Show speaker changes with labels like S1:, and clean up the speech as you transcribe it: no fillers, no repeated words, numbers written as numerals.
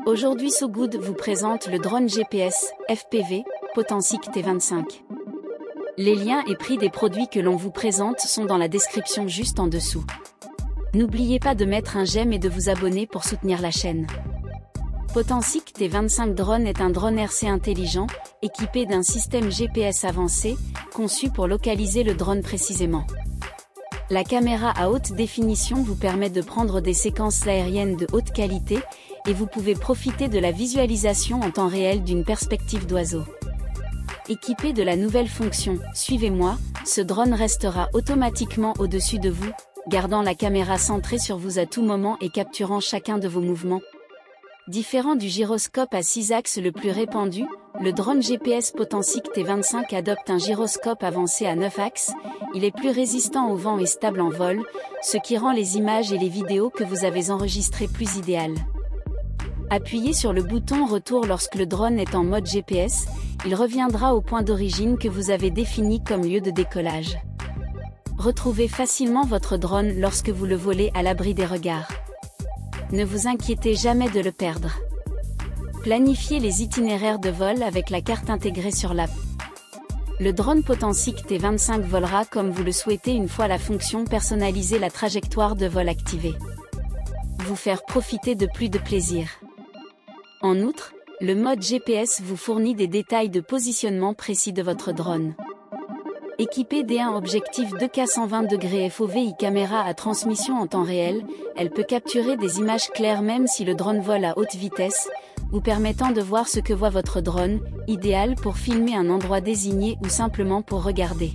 S1: Aujourd'hui So Good vous présente le drone GPS, FPV, Potensic T25. Les liens et prix des produits que l'on vous présente sont dans la description juste en dessous. N'oubliez pas de mettre un j'aime et de vous abonner pour soutenir la chaîne. Potensic T25 Drone est un drone RC intelligent, équipé d'un système GPS avancé, conçu pour localiser le drone précisément. La caméra à haute définition vous permet de prendre des séquences aériennes de haute qualité, et vous pouvez profiter de la visualisation en temps réel d'une perspective d'oiseau. Équipé de la nouvelle fonction « Suivez-moi », ce drone restera automatiquement au-dessus de vous, gardant la caméra centrée sur vous à tout moment et capturant chacun de vos mouvements. Différent du gyroscope à 6 axes le plus répandu, le drone GPS Potensic T25 adopte un gyroscope avancé à 9 axes, il est plus résistant au vent et stable en vol, ce qui rend les images et les vidéos que vous avez enregistrées plus idéales. Appuyez sur le bouton retour lorsque le drone est en mode GPS, il reviendra au point d'origine que vous avez défini comme lieu de décollage. Retrouvez facilement votre drone lorsque vous le volez à l'abri des regards. Ne vous inquiétez jamais de le perdre. Planifiez les itinéraires de vol avec la carte intégrée sur l'app. Le drone Potensic T25 volera comme vous le souhaitez une fois la fonction personnaliser la trajectoire de vol activée. Vous faire profiter de plus de plaisir. En outre, le mode GPS vous fournit des détails de positionnement précis de votre drone. Équipée d'un objectif 2K 120° FOVI caméra à transmission en temps réel, elle peut capturer des images claires même si le drone vole à haute vitesse, vous permettant de voir ce que voit votre drone, idéal pour filmer un endroit désigné ou simplement pour regarder.